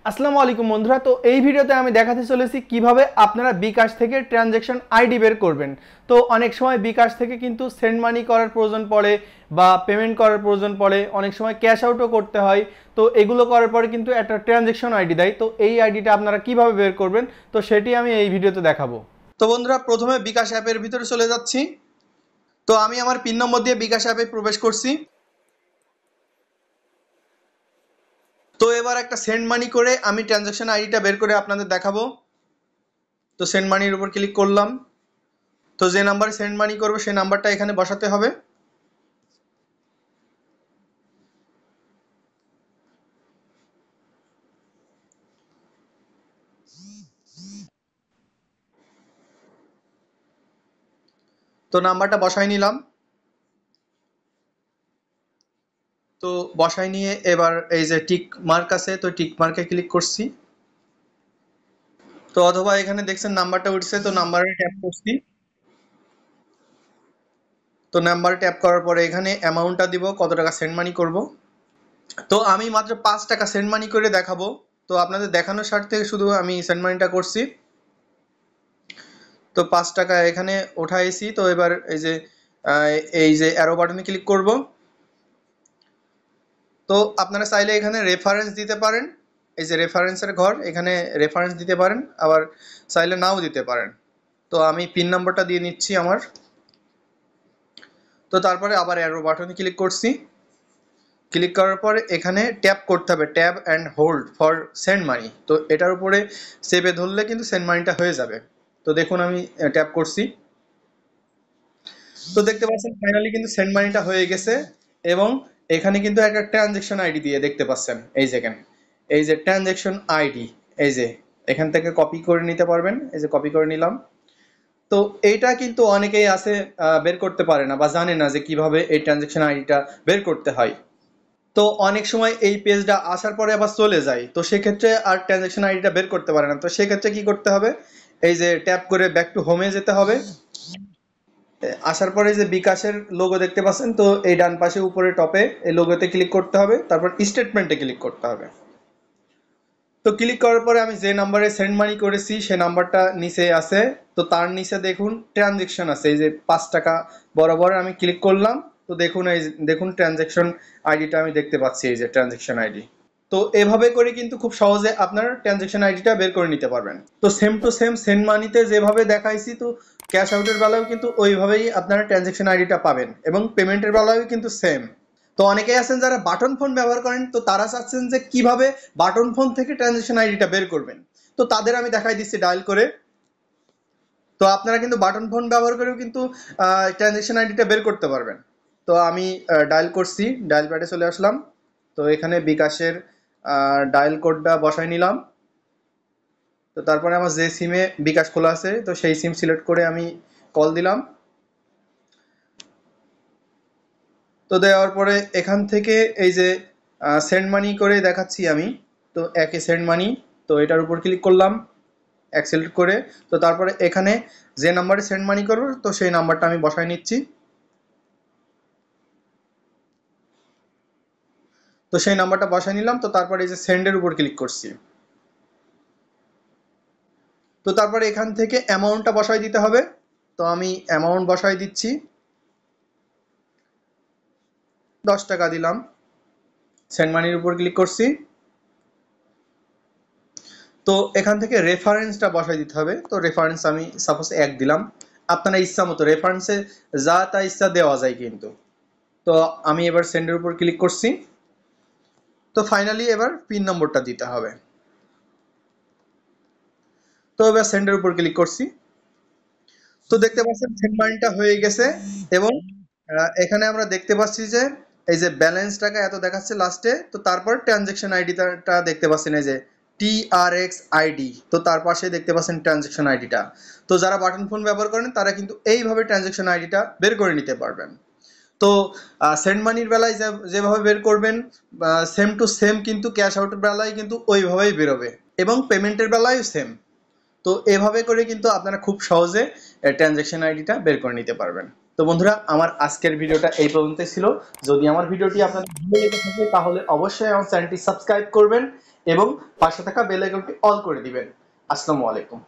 আসসালামু আলাইকুম বন্ধুরা। তো এই ভিডিওতে আমি দেখাতে চলেছি কিভাবে আপনারা বিকাশ থেকে ট্রানজ্যাকশন আইডি বের করবেন। তো অনেক সময় বিকাশ থেকে কিন্তু সেন্ড মানি করার প্রয়োজন পড়ে বা পেমেন্ট করার প্রয়োজন পড়ে, অনেক সময় ক্যাশ আউটও করতে হয়। তো এগুলো করার পরে কিন্তু একটা ট্রানজ্যাকশন আইডি দেয়। তো এই আইডিটা আপনারা কিভাবে বের করবেন তো সেটি আমি এই ভিডিওতে দেখাবো। তো বন্ধুরা, প্রথমে বিকাশ অ্যাপের ভিতরে চলে যাচ্ছি। তো আমি আমার পিন নম্বর দিয়ে বিকাশ অ্যাপে প্রবেশ করছি। তো এবার একটা সেন্ড মানি করে আমি ট্রানজ্যাকশন আইডিটা বের করে আপনাদের দেখাবো। তো সেন্ড মানির উপর ক্লিক করলাম। তো যে নাম্বারে সেন্ড মানি করবো সেই নাম্বারটা এখানে বসাতে হবে। তো নাম্বারটা বসাই নিলাম। তো বসাই নিয়ে এবার এই যে টিক মার্ক আছে, তো টিক মার্কে ক্লিক করছি। তো অথবা এখানে দেখছেন নাম্বারটা উঠছে, তো নাম্বারে ট্যাপ করছি। তো নাম্বার ট্যাপ করার পরে এখানে অ্যামাউন্টটা দিব, কত টাকা সেন্ড মানি করব। তো আমি মাত্র 5 টাকা সেন্ড মানি করে দেখাবো। তো আপনাদের দেখানোর স্বার্থে শুধু আমি সেন্ড মানিটা করছি। তো 5 টাকা এখানে উঠাইছি। তো এবার এই যে অ্যারো বাটনে ক্লিক করব। তো আপনারা চাইলে এখানে রেফারেন্স দিতে পারেন, এই যে রেফারেন্সের ঘর, এখানে রেফারেন্স দিতে পারেন, আবার চাইলে নাও দিতে পারেন। তো আমি পিন নাম্বারটা দিয়ে নিচ্ছি আমার। তো তারপরে আবার অ্যারো বাটনে ক্লিক করছি। ক্লিক করার পরে এখানে ট্যাপ করতে হবে, tap and hold for send money. তো এটার উপরে চেপে ধরলে কিন্তু সেন্ড মানিটা হয়ে যাবে। তো দেখুন আমি ট্যাপ করছি। তো দেখতে পাচ্ছেন ফাইনালি কিন্তু সেন্ড মানিটা হয়ে গেছে। এবং এখানে কিন্তু একটা ট্রানজেকশন আইডি দিয়ে দেখতে পাচ্ছেন, এই যে এখানে এই যে ট্রানজেকশন আইডি, এই যে এখান থেকে কপি করে নিতে পারবেন। এই যে কপি করে নিলাম। তো এইটা কিন্তু অনেকেই আছে বের করতে পারে না বা জানে না যে কিভাবে এই ট্রানজেকশন আইডিটা বের করতে হয়। তো অনেক সময় এই পেজটা আসার পরে আবার চলে যায়, তো সেক্ষেত্রে আর ট্রানজেকশন আইডিটা বের করতে পারে না। তো সেক্ষেত্রে কি করতে হবে, এই যে ট্যাপ করে ব্যাক টু হোমে যেতে হবে। আসার পরে যে বিকাশের লোগো দেখতে পাচ্ছেন, তো এই ডান পাশে উপরে টপে এই লোগোতে ক্লিক করতে হবে, তারপর স্টেটমেন্টে ক্লিক করতে হবে। তো ক্লিক করার পরে আমি যে নাম্বারে সেন্ড মানি করেছি সে নাম্বারটা নিচে আছে। তো তার নিচে দেখুন ট্রানজেকশন আছে, এই যে 5 টাকা বরাবর আমি ক্লিক করলাম। তো দেখুন এই দেখুন ট্রানজেকশন আইডিটা আমি দেখতে পাচ্ছি, এই যে ট্রানজেকশন আইডি। তো এভাবে করে কিন্তু খুব সহজে আপনার ট্রানজেকশন আইডিটা বের করে নিতে পারবেন। তো সেম টু সেম সেন্ড মানিতে যেভাবে দেখাইছি, তো ক্যাশ আউটের বেলাও কিন্তু ওইভাবেই আপনারা ট্রানজেকশন আইডিটা পাবেন এবং পেমেন্টের বেলাও কিন্তু সেম। তো অনেকেই আছেন যারা বাটন ফোন ব্যবহার করেন, তো তারা চাচ্ছেন যে কিভাবে বাটন ফোন থেকে ট্রানজেকশন আইডিটা বের করবেন। তো তাদের আমি দেখাই দিচ্ছি ডায়াল করে। তো আপনারা কিন্তু বাটন ফোন ব্যবহার করেও কিন্তু ট্রানজেকশন আইডিটা বের করতে পারবেন। তো আমি ডায়াল করছি, ডায়াল প্যাডে চলে আসলাম। তো এখানে বিকাশের ডায়াল কোডটা বসাই নিলাম। তো তারপরে আমার যে সিমে বিকাশ খোলা আছে, তো সেই সিম সিলেক্ট করে আমি কল দিলাম। তো দেওয়ার পরে এখান থেকে এই যে সেন্ড মানি করে দেখাচ্ছি আমি। তো একে সেন্ড মানি, তো এটার উপর ক্লিক করলাম এক সিলেক্ট করে। তো তারপরে এখানে যে নাম্বারে সেন্ড মানি করবো, তো সেই নাম্বারটা আমি বসাই নিচ্ছি। তো সেই নাম্বারটা বসাই নিলাম। তো তারপরে এই যে সেন্ডের উপর ক্লিক করছি। তো তারপরে এখান থেকে অ্যামাউন্টটা বসাই দিতে হবে। তো আমি অ্যামাউন্ট বসাই দিচ্ছি, 10 টাকা দিলাম। সেন্ড মানির উপর ক্লিক করছি। তো এখান থেকে রেফারেন্সটা বসাই দিতে হবে। তো রেফারেন্স আমি সাপোজ 1 দিলাম। আপনারা ইচ্ছা মতো রেফারেন্সে যা তা ইচ্ছা দেওয়া যায় কিন্তু। তো আমি এবার সেন্ডের উপর ক্লিক করছি। তো ফাইনালি এবার পিন নম্বরটা দিতে হবে। তো এবার সেন্ডের উপর ক্লিক করছি। তো দেখতে পাচ্ছেন সেন্ড মানিটা হয়ে গেছে। এবং এখানে আমরা দেখতে পাচ্ছি যে এই যে ব্যালেন্স টাকা এত দেখাচ্ছে লাস্টে। তো তারপর ট্রানজেকশন আইডিটা দেখতে পাচ্ছেন, এই যে TRX আইডি। তো তার পাশে দেখতে পাচ্ছেন ট্রানজেকশন আইডিটা। তো যারা বাটন ফোন ব্যবহার করেন তারা কিন্তু এইভাবে ট্রানজেকশন আইডিটা বের করে নিতে পারবেন। তো সেন্ড মানির বেলায় যেভাবে বের করবেন সেম টু সেম কিন্তু ক্যাশ আউটের বেলায় কিন্তু ওইভাবেই বেরোবে এবং পেমেন্টের বেলায় সেম। তো এভাবে করে কিন্তু আপনারা খুব সহজে ট্রানজেকশন আইডিটা বের করে নিতে পারবেন। তো বন্ধুরা, আমার আজকের ভিডিওটা এই পর্যন্তই ছিল। যদি আমার ভিডিওটি আপনাদের ভালো লেগে থাকে তাহলে অবশ্যই আমার চ্যানেলটি সাবস্ক্রাইব করবেন এবং পাশে থাকা বেল আইকনটি অল করে দিবেন। আসসালামু আলাইকুম।